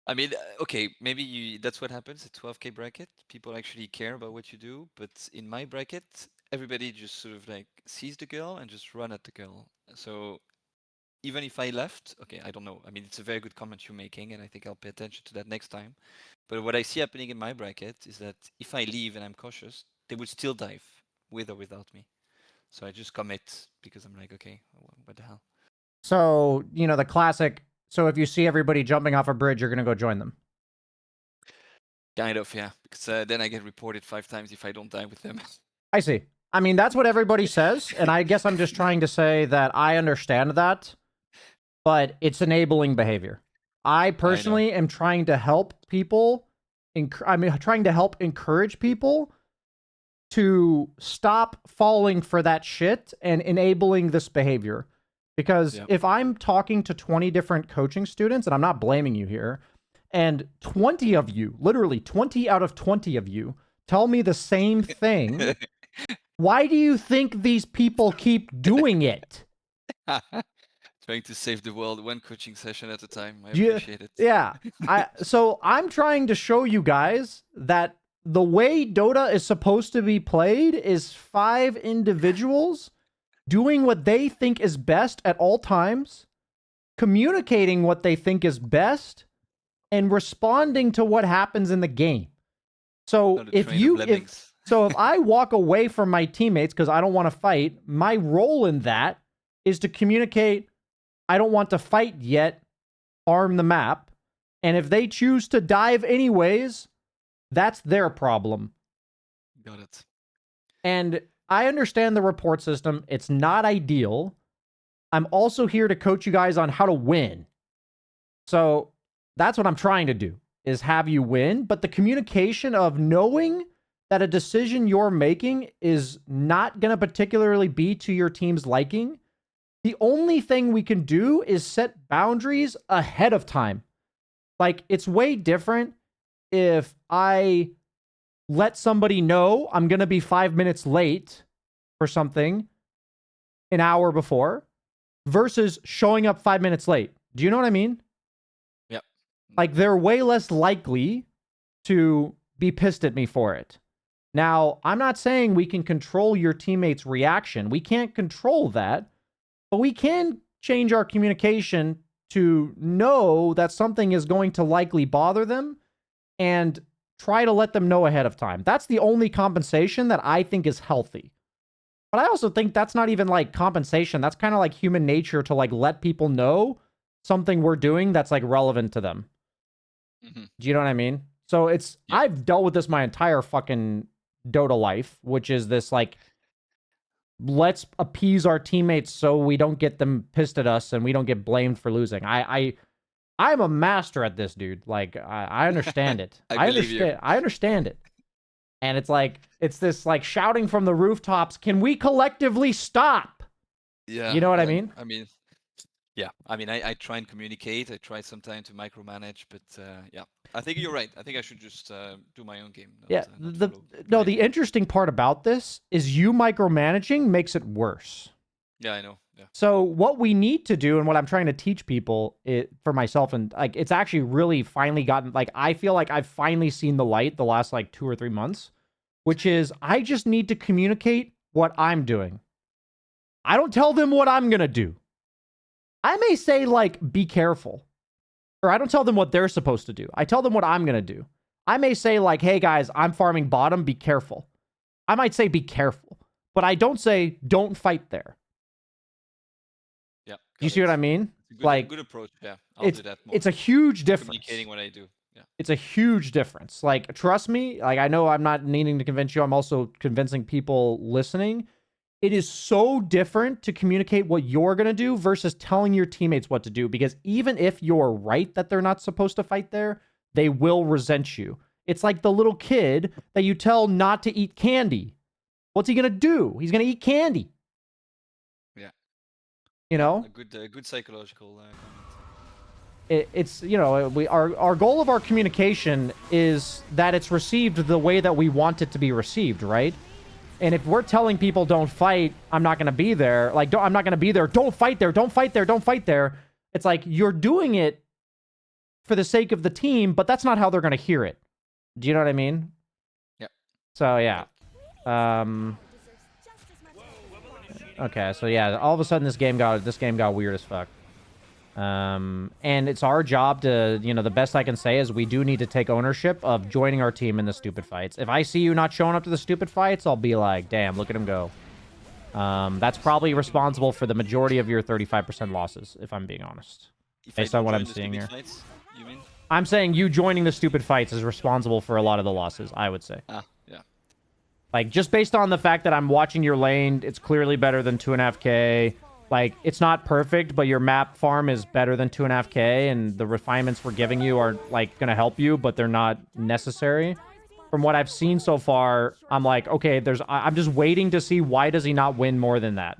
[SPEAKER 2] I mean, okay, maybe that's what happens at 12K bracket. People actually care about what you do, but in my bracket, everybody just sort of like sees the girl and just run at the girl. So even if I left, okay, I don't know. I mean, it's a very good comment you're making, and I think I'll pay attention to that next time. But what I see happening in my bracket is that if I leave and I'm cautious, they would still dive with or without me. So I just commit because I'm like, okay, what the hell?
[SPEAKER 1] So, you know, the classic, so if you see everybody jumping off a bridge, you're going to go join them.
[SPEAKER 2] Kind of, yeah. Because then I get reported 5 times if I don't die with them.
[SPEAKER 1] I see. I mean, that's what everybody says. And I guess I'm just trying to say that I understand that, but it's enabling behavior. I personally am trying to help people. Trying to help encourage people to stop falling for that shit and enabling this behavior. Because if I'm talking to 20 different coaching students, and I'm not blaming you here, and 20 of you, literally 20 out of 20 of you, tell me the same thing, why do you think these people keep doing it?
[SPEAKER 2] Trying to save the world one coaching session at a time. I
[SPEAKER 1] Yeah,
[SPEAKER 2] appreciate it.
[SPEAKER 1] yeah. So I'm trying to show you guys that the way Dota is supposed to be played is 5 individuals doing what they think is best at all times, communicating what they think is best, and responding to what happens in the game. So if I walk away from my teammates because I don't want to fight, my role in that is to communicate, I don't want to fight yet, farm the map, and if they choose to dive anyways, that's their problem.
[SPEAKER 2] Got it.
[SPEAKER 1] And I understand the report system. It's not ideal. I'm also here to coach you guys on how to win. So that's what I'm trying to do, is have you win. But the communication of knowing that a decision you're making is not going to particularly be to your team's liking, the only thing we can do is set boundaries ahead of time. Like, it's way different if I let somebody know I'm going to be 5 minutes late for something an hour before versus showing up 5 minutes late. Do you know what I mean?
[SPEAKER 2] Yep.
[SPEAKER 1] Like, they're way less likely to be pissed at me for it. Now, I'm not saying we can control your teammates' reaction. We can't control that, but we can change our communication to know that something is going to likely bother them and try to let them know ahead of time. That's the only compensation that I think is healthy. But I also think that's not even like compensation. That's kind of like human nature to like let people know something we're doing that's like relevant to them.
[SPEAKER 2] Mhm.
[SPEAKER 1] Do you know what I mean? So it's,
[SPEAKER 2] Yeah.
[SPEAKER 1] I've dealt with this my entire fucking Dota life, which is this like, let's appease our teammates so we don't get them pissed at us and we don't get blamed for losing. I'm a master at this, dude. Like I understand it.
[SPEAKER 2] I believe you.
[SPEAKER 1] I understand it. And it's like, it's this like shouting from the rooftops, can we collectively stop?
[SPEAKER 2] Yeah.
[SPEAKER 1] You know what I mean?
[SPEAKER 2] I mean, yeah. I mean, I try and communicate. I try sometimes to micromanage, but yeah. I think you're right. I think I should just do my own game.
[SPEAKER 1] Yeah.
[SPEAKER 2] Not follow
[SPEAKER 1] No,
[SPEAKER 2] blind
[SPEAKER 1] the
[SPEAKER 2] rules.
[SPEAKER 1] interesting part about this is you micromanaging makes it worse.
[SPEAKER 2] Yeah, I know. Yeah.
[SPEAKER 1] So what we need to do and what I'm trying to teach people for myself, and like it's actually really finally gotten, like I feel like I've finally seen the light the last like 2 or 3 months, which is I just need to communicate what I'm doing. I don't tell them what I'm going to do. I may say like, be careful. Or I don't tell them what they're supposed to do. I tell them what I'm going to do. I may say like, hey guys, I'm farming bottom, be careful. I might say be careful, but I don't say don't fight there.
[SPEAKER 2] Yeah.
[SPEAKER 1] Do you see what I mean?
[SPEAKER 2] Like good approach. Yeah. I'll do that more.
[SPEAKER 1] It's a huge difference.
[SPEAKER 2] Communicating what I do. Yeah.
[SPEAKER 1] It's a huge difference. Like, trust me, like I know I'm not needing to convince you. I'm also convincing people listening. It is so different to communicate what you're going to do versus telling your teammates what to do. Because even if you're right that they're not supposed to fight there, they will resent you. It's like the little kid that you tell not to eat candy. What's he going to do? He's going to eat candy.
[SPEAKER 2] Yeah.
[SPEAKER 1] You know?
[SPEAKER 2] A good psychological comment.
[SPEAKER 1] It's, you know, our goal of our communication is that it's received the way that we want it to be received, right? And if we're telling people don't fight, I'm not going to be there. Like, I'm not going to be there. Don't fight there. Don't fight there. Don't fight there. It's like you're doing it for the sake of the team, but that's not how they're going to hear it. Do you know what I mean?
[SPEAKER 2] Yeah.
[SPEAKER 1] So yeah. Okay. So yeah, all of a sudden this game got weird as fuck. And it's our job to, you know, the best I can say is we do need to take ownership of joining our team in the stupid fights. If I see you not showing up to the stupid fights, I'll be like, damn, look at him go. That's probably responsible for the majority of your 35% losses, if I'm being honest. Based on what I'm seeing here.
[SPEAKER 2] Fights, you mean?
[SPEAKER 1] I'm saying you joining the stupid fights is responsible for a lot of the losses, I would say.
[SPEAKER 2] Yeah.
[SPEAKER 1] Like, just based on the fact that I'm watching your lane, it's clearly better than 2.5k. Like, it's not perfect, but your map farm is better than 2.5k, and the refinements we're giving you are, like, going to help you, but they're not necessary. From what I've seen so far, I'm like, okay, I'm just waiting to see why does he not win more than that.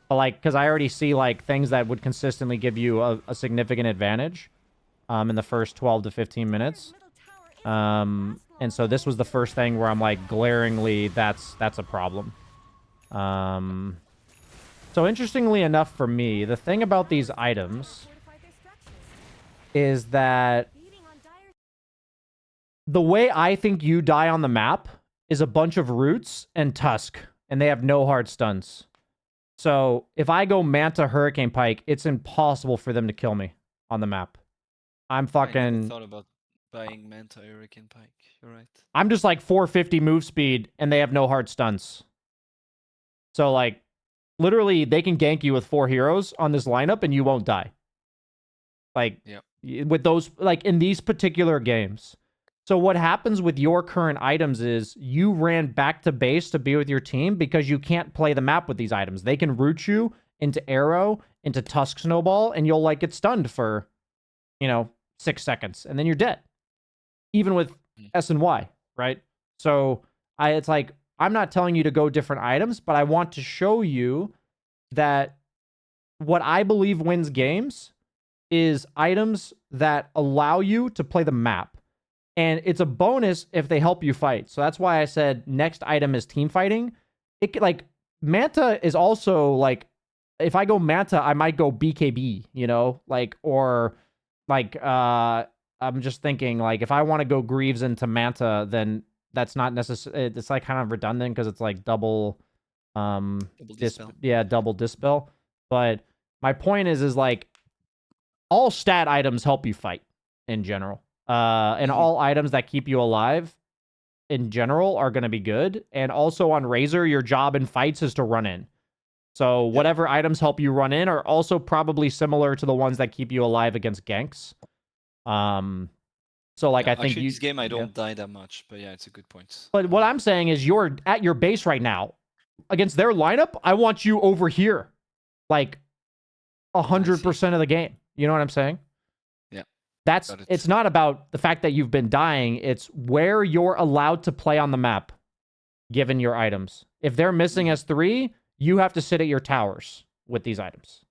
[SPEAKER 1] But, like, because I already see, like, things that would consistently give you a significant advantage in the first 12 to 15 minutes. And so this was the first thing where I'm like, glaringly, that's a problem. So interestingly enough for me, the thing about these items is that the way I think you die on the map is a bunch of roots and tusk, and they have no hard stuns. So if I go Manta Hurricane Pike, it's impossible for them to kill me on the map. I'm fucking...
[SPEAKER 2] I never thought about buying Manta Hurricane Pike. You're right.
[SPEAKER 1] I'm just like 450 move speed, and they have no hard stuns. So like, literally, they can gank you with 4 heroes on this lineup, and you won't die. Like, with those, like, in these particular games. So what happens with your current items is you ran back to base to be with your team because you can't play the map with these items. They can root you into Arrow, into Tusk Snowball, and you'll, like, get stunned for, you know, 6 seconds, and then you're dead. Even with S and Y, right? So, it's like, I'm not telling you to go different items, but I want to show you that what I believe wins games is items that allow you to play the map. And it's a bonus if they help you fight. So that's why I said next item is team fighting. It like Manta is also like, if I go Manta, I might go BKB, you know, like, or like, I'm just thinking like, if I want to go Greaves into Manta, then that's not necessary. It's like kind of redundant because it's like double
[SPEAKER 2] dispel.
[SPEAKER 1] Double dispel. But my point is like all stat items help you fight in general. And all items that keep you alive in general are going to be good. And also on Razor, your job in fights is to run in. So whatever items help you run in are also probably similar to the ones that keep you alive against ganks. So like I think
[SPEAKER 2] actually, this game I don't die that much, but yeah, it's a good point.
[SPEAKER 1] But what I'm saying is you're at your base right now. Against their lineup, I want you over here. Like 100% of the game. You know what I'm saying?
[SPEAKER 2] Yeah.
[SPEAKER 1] It's not about the fact that you've been dying. It's where you're allowed to play on the map, given your items. If they're missing S3, you have to sit at your towers with these items.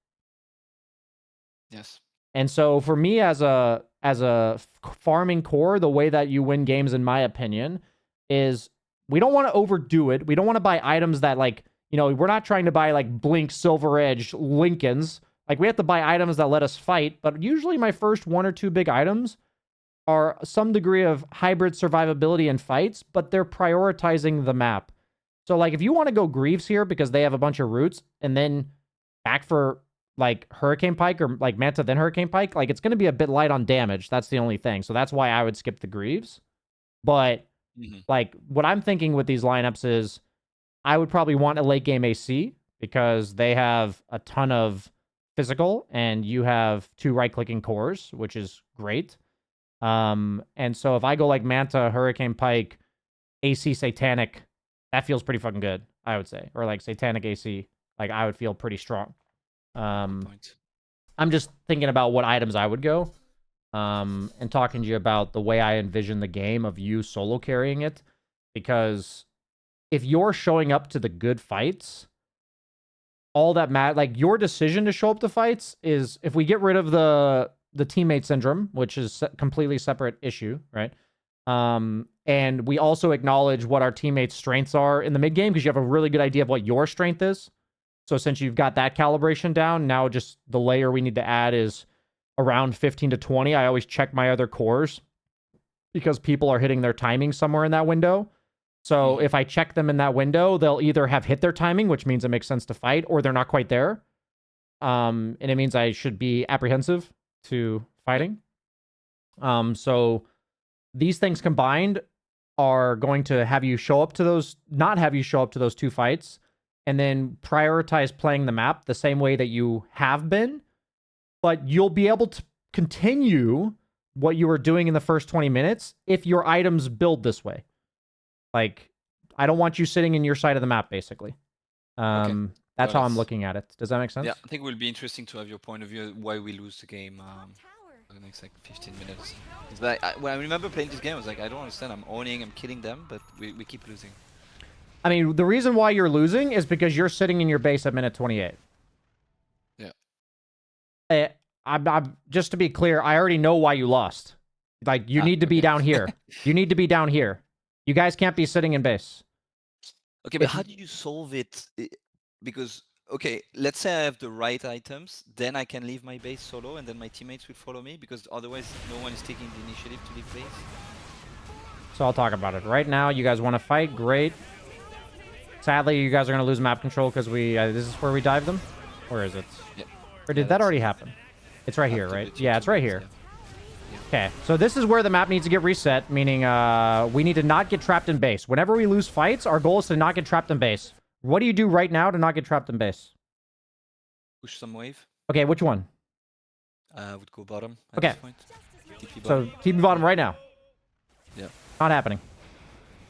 [SPEAKER 2] Yes.
[SPEAKER 1] And so for me as a farming core, the way that you win games, in my opinion, is we don't want to overdo it. We don't want to buy items that like, we're not trying to buy like Blink, Silver Edge, Lincolns. Like we have to buy items that let us fight. But usually my first 1 or 2 big items are some degree of hybrid survivability in fights, but they're prioritizing the map. So like if you want to go Greaves here because they have a bunch of roots and then back for like Hurricane Pike or like Manta then Hurricane Pike, like it's going to be a bit light on damage. That's the only thing. So that's why I would skip the Greaves. But like what I'm thinking with these lineups is I would probably want a late game AC because they have a ton of physical and you have 2 right clicking cores, which is great. And so if I go like Manta, Hurricane Pike, AC Satanic, that feels pretty fucking good, I would say. Or like Satanic AC, like I would feel pretty strong. I'm just thinking about what items I would go. And talking to you about the way I envision the game of you solo carrying it. Because if you're showing up to the good fights, all that matters, like your decision to show up to fights is if we get rid of the teammate syndrome, which is a completely separate issue, right? And we also acknowledge what our teammates' strengths are in the mid game because you have a really good idea of what your strength is. So since you've got that calibration down, now just the layer we need to add is around 15 to 20. I always check my other cores because people are hitting their timing somewhere in that window. So if I check them in that window, they'll either have hit their timing, which means it makes sense to fight, or they're not quite there. And it means I should be apprehensive to fighting. So these things combined are going to have you show up to those, not have you show up to those 2 fights, and then prioritize playing the map the same way that you have been. But you'll be able to continue what you were doing in the first 20 minutes if your items build this way. Like, I don't want you sitting in your side of the map, basically. That's how I'm looking at it. Does that make sense?
[SPEAKER 2] Yeah, I think it will be interesting to have your point of view why we lose the game for the next like 15 minutes. It's like, when I remember playing this game, I was like, I don't understand. I'm owning, I'm killing them, but we keep losing.
[SPEAKER 1] I mean, the reason why you're losing is because you're sitting in your base at minute 28. Yeah. I'm just to be clear, I already know why you lost. Like, you need to be down here. You need to be down here. You guys can't be sitting in base.
[SPEAKER 2] Okay, but how do you solve it? Because, okay, let's say I have the right items, then I can leave my base solo and then my teammates will follow me because otherwise no one is taking the initiative to leave base.
[SPEAKER 1] So I'll talk about it. Right now, you guys want to fight? Great. Sadly, you guys are going to lose map control because this is where we dive them? Where is it?
[SPEAKER 2] Yeah.
[SPEAKER 1] Or did that already happen? It's right here, right? Yeah, it's right here. Okay, so this is where the map needs to get reset, meaning we need to not get trapped in base. Whenever we lose fights, our goal is to not get trapped in base. What do you do right now to not get trapped in base?
[SPEAKER 2] Push some wave.
[SPEAKER 1] Okay, which one?
[SPEAKER 2] Would go bottom at this point.
[SPEAKER 1] TP bottom. So TP bottom right now.
[SPEAKER 2] Yeah.
[SPEAKER 1] Not happening.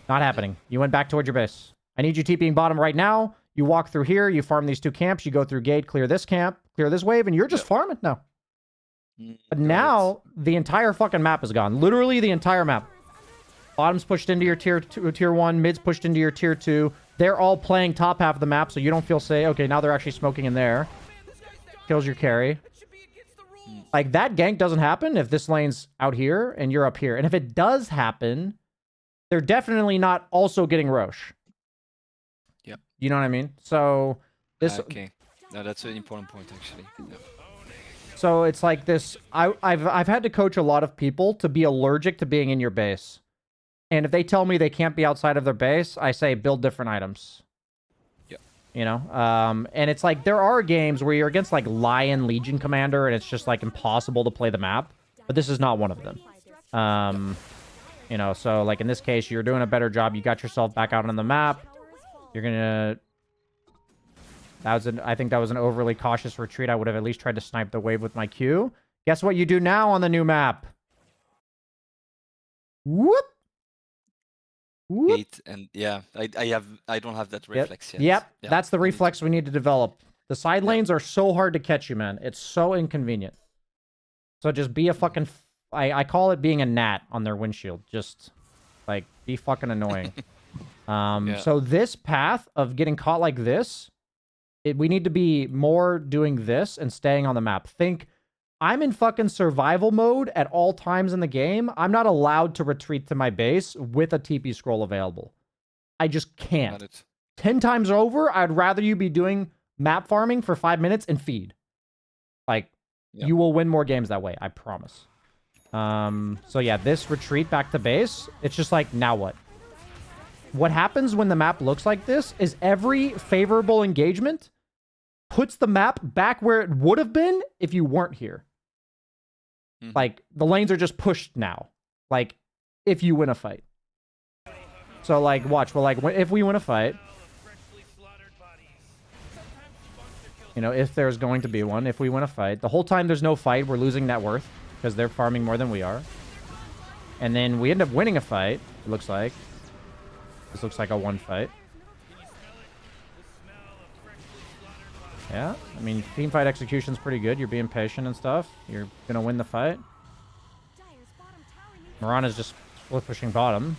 [SPEAKER 1] Not happening. You went back towards your base. I need you TPing bottom right now. You walk through here, you farm these 2 camps, you go through gate, clear this camp, clear this wave, and you're just farming? No. But now, the entire fucking map is gone. Literally the entire map. Bottom's pushed into your tier 1, mid's pushed into your tier 2. They're all playing top half of the map, so you don't feel safe. Okay, now they're actually smoking in there. Kills your carry. Like, that gank doesn't happen if this lane's out here and you're up here. And if it does happen, they're definitely not also getting Roche.
[SPEAKER 2] Yep.
[SPEAKER 1] You know what I mean? So, this...
[SPEAKER 2] Okay. No, that's an important point, actually. Yep.
[SPEAKER 1] So it's like this, I've had to coach a lot of people to be allergic to being in your base. And if they tell me they can't be outside of their base, I say build different items.
[SPEAKER 2] Yeah.
[SPEAKER 1] You know? And it's like, there are games where you're against like Lion Legion Commander and it's just like impossible to play the map. But this is not one of them. You know, so like in this case, you're doing a better job. You got yourself back out on the map. You're gonna... I think that was an overly cautious retreat. I would have at least tried to snipe the wave with my Q. Guess what you do now on the new map? Whoop! Whoop!
[SPEAKER 2] Gate and yeah, I don't have that
[SPEAKER 1] Yep.
[SPEAKER 2] reflex yet.
[SPEAKER 1] Yep.
[SPEAKER 2] Yeah,
[SPEAKER 1] That's the
[SPEAKER 2] I need
[SPEAKER 1] reflex
[SPEAKER 2] to.
[SPEAKER 1] we need to develop. The side lanes are so hard to catch you, man. It's so inconvenient. So just be a fucking... I call it being a gnat on their windshield. Just, like, be fucking annoying. So this path of getting caught like this, we need to be more doing this and staying on the map. Think, I'm in fucking survival mode at all times in the game. I'm not allowed to retreat to my base with a TP scroll available. I just can't. 10 times over, I'd rather you be doing map farming for 5 minutes and feed. Like, you will win more games that way, I promise. So yeah, this retreat back to base, it's just like, now what? What happens when the map looks like this is every favorable engagement puts the map back where it would have been if you weren't here. Like, the lanes are just pushed now. Like, if you win a fight. So, like, watch. Well, like, if we win a fight, you know, if there's going to be one, if we win a fight, the whole time there's no fight, we're losing net worth because they're farming more than we are. And then we end up winning a fight, it looks like. This looks like a one fight. Yeah, I mean, team fight execution's pretty good. You're being patient and stuff. You're gonna win the fight. Mirana's just split pushing bottom.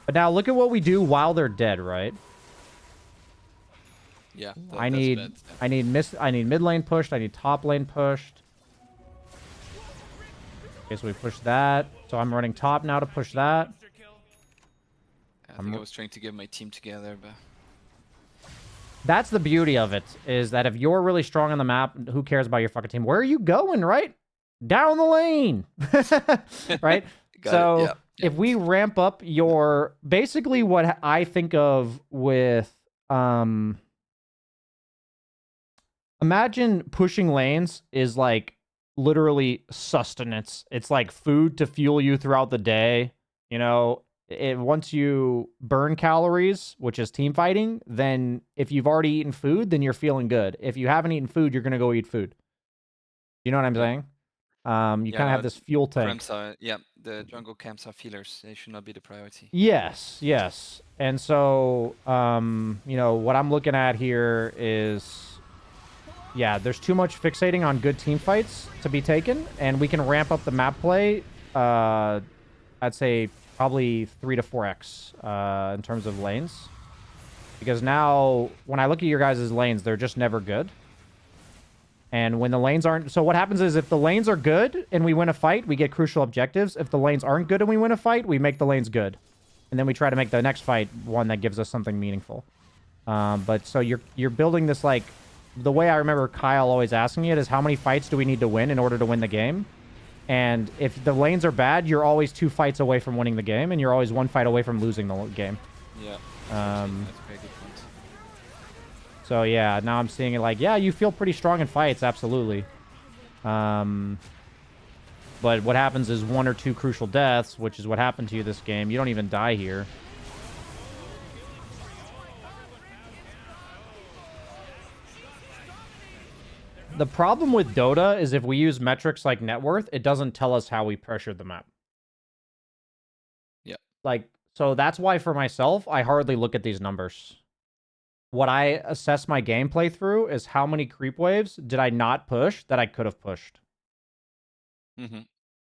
[SPEAKER 1] But now look at what we do while they're dead, right?
[SPEAKER 2] Yeah,
[SPEAKER 1] I need mid lane pushed. I need top lane pushed. Okay, so we push that. So I'm running top now to push that.
[SPEAKER 2] I think I was trying to get my team together, but
[SPEAKER 1] that's the beauty of it, is that if you're really strong on the map, who cares about your fucking team? Where are you going, right? Down the lane, right? So if we ramp up your... Basically what I think of with... imagine pushing lanes is like literally sustenance. It's like food to fuel you throughout the day. You know, once you burn calories, which is team fighting, then if you've already eaten food, then you're feeling good. If you haven't eaten food, you're going to go eat food. You know what I'm saying? You kind of have this fuel tank.
[SPEAKER 2] The jungle camps are feelers. They should not be the priority.
[SPEAKER 1] Yes, yes. And so, you know, what I'm looking at here is... Yeah, there's too much fixating on good team fights to be taken, and we can ramp up the map play, I'd say probably 3 to 4x in terms of lanes. Because now, when I look at your guys' lanes, they're just never good. And when the lanes aren't... So what happens is, if the lanes are good and we win a fight, we get crucial objectives. If the lanes aren't good and we win a fight, we make the lanes good. And then we try to make the next fight one that gives us something meaningful. But so you're building this, like... The way I remember Kyle always asking it is, how many fights do we need to win in order to win the game? And if the lanes are bad, you're always 2 fights away from winning the game, and you're always 1 fight away from losing the game.
[SPEAKER 2] Yeah. That's a very good point.
[SPEAKER 1] So yeah, now I'm seeing it like, yeah, you feel pretty strong in fights, absolutely. But what happens is 1 or 2 crucial deaths, which is what happened to you this game. You don't even die here. The problem with Dota is if we use metrics like net worth, it doesn't tell us how we pressured the map.
[SPEAKER 2] Yeah.
[SPEAKER 1] Like, so that's why for myself, I hardly look at these numbers. What I assess my gameplay through is how many creep waves did I not push that I could have pushed.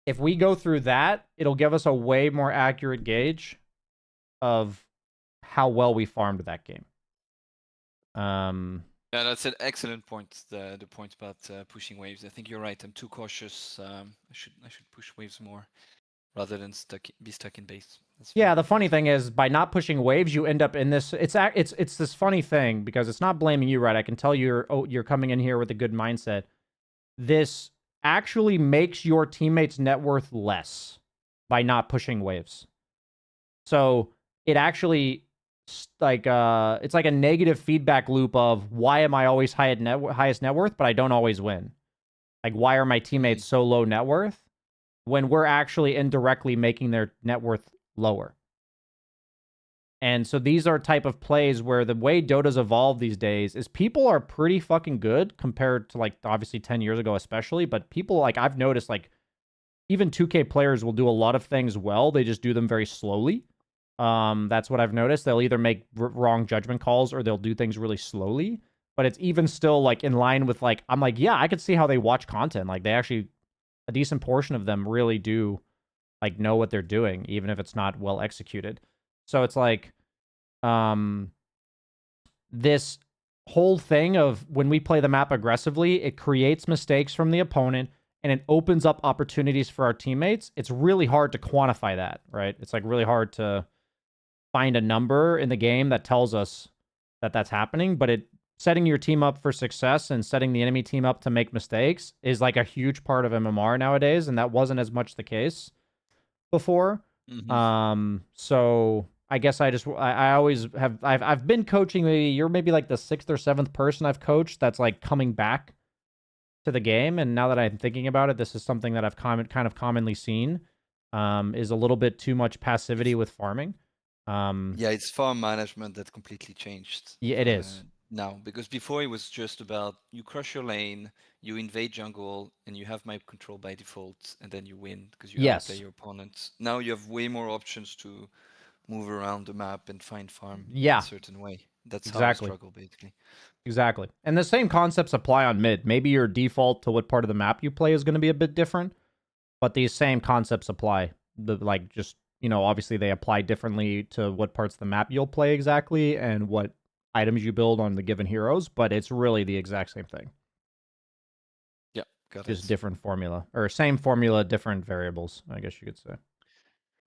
[SPEAKER 1] If we go through that, it'll give us a way more accurate gauge of how well we farmed that game.
[SPEAKER 2] Yeah, that's an excellent point. The point about pushing waves. I think you're right. I'm too cautious. I should push waves more rather than be stuck in base.
[SPEAKER 1] Yeah, the funny thing is, by not pushing waves, you end up in this... It's this funny thing, because it's not blaming you, right? I can tell you're coming in here with a good mindset. This actually makes your teammates' net worth less by not pushing waves. So it actually... like it's like a negative feedback loop of, why am I always highest net worth, but I don't always win? Like, why are my teammates so low net worth when we're actually indirectly making their net worth lower. And so these are type of plays where the way Dota's evolved these days is people are pretty fucking good compared to like obviously 10 years ago especially, but people like I've noticed like even 2K players will do a lot of things well, they just do them very slowly. That's what I've noticed. They'll either make wrong judgment calls or they'll do things really slowly, but it's even still like in line with like I'm like, yeah, I could see how they watch content. Like they actually a decent portion of them really do like know what they're doing even if it's not well executed. So it's like um this whole thing of when we play the map aggressively, it creates mistakes from the opponent and it opens up opportunities for our teammates. It's really hard to quantify that, right? It's like really hard to find a number in the game that tells us that that's happening, but it setting your team up for success and setting the enemy team up to make mistakes is like a huge part of MMR nowadays, and that wasn't as much the case before. So I guess I always have I've been coaching. You're maybe like the 6th or 7th person I've coached that's like coming back to the game, and now that I'm thinking about it, this is something that I've kind of commonly seen. Is a little bit too much passivity with farming.
[SPEAKER 2] Yeah, it's farm management that completely changed
[SPEAKER 1] Yeah, it is.
[SPEAKER 2] now, because before it was just about you crush your lane, you invade jungle, and you have map control by default, and then you win because you outplay
[SPEAKER 1] Yes.
[SPEAKER 2] your opponents. Now you have way more options to move around the map and find farm in a
[SPEAKER 1] Yeah.
[SPEAKER 2] certain way. That's how I
[SPEAKER 1] Exactly.
[SPEAKER 2] struggle basically.
[SPEAKER 1] Exactly. And the same concepts apply on mid. Maybe your default to what part of the map you play is going to be a bit different, but these same concepts apply. Like just, obviously they apply differently to what parts of the map you'll play exactly and what items you build on the given heroes, but it's really the exact same thing.
[SPEAKER 2] Yeah, got
[SPEAKER 1] Just
[SPEAKER 2] it.
[SPEAKER 1] different formula or same formula, different variables, I guess you could say.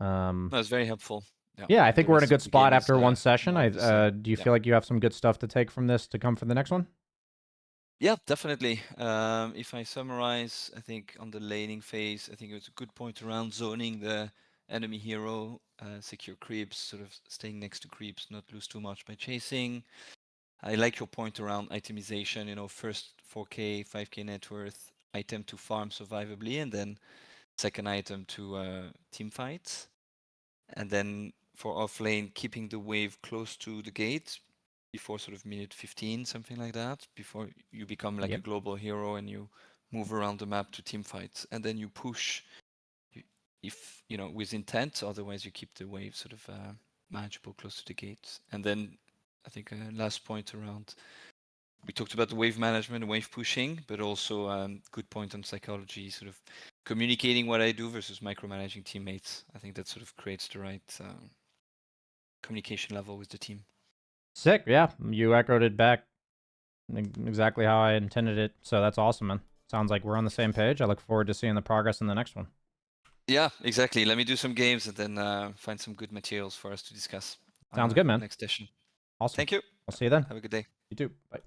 [SPEAKER 2] That's very helpful.
[SPEAKER 1] Yeah, I
[SPEAKER 2] And
[SPEAKER 1] think
[SPEAKER 2] the
[SPEAKER 1] we're in a
[SPEAKER 2] rest of
[SPEAKER 1] good
[SPEAKER 2] the game
[SPEAKER 1] spot
[SPEAKER 2] is
[SPEAKER 1] after one session.
[SPEAKER 2] more of the same.
[SPEAKER 1] Do you
[SPEAKER 2] Yeah.
[SPEAKER 1] feel like you have some good stuff to take from this to come for the next one?
[SPEAKER 2] Yeah, definitely. If I summarize, I think on the laning phase, I think it was a good point around zoning the enemy hero, secure creeps, sort of staying next to creeps, not lose too much by chasing. I like your point around itemization, first 4K, 5K net worth item to farm survivably, and then second item to team fights. And then for offlane, keeping the wave close to the gate before sort of minute 15, something like that, before you become like a
[SPEAKER 1] Yep.
[SPEAKER 2] global hero and you move around the map to team fights. And then you push if, with intent, otherwise you keep the wave sort of manageable close to the gate. And then I think last point around, we talked about the wave management, wave pushing, but also good point on psychology, sort of communicating what I do versus micromanaging teammates. I think that sort of creates the right communication level with the team.
[SPEAKER 1] Sick. Yeah, you echoed it back exactly how I intended it. So that's awesome, man. Sounds like we're on the same page. I look forward to seeing the progress in the next one.
[SPEAKER 2] Yeah, exactly. Let me do some games and then find some good materials for us to discuss
[SPEAKER 1] Sounds good, man.
[SPEAKER 2] next session.
[SPEAKER 1] Awesome.
[SPEAKER 2] Thank you.
[SPEAKER 1] I'll see you then.
[SPEAKER 2] Have a good day.
[SPEAKER 1] You too. Bye.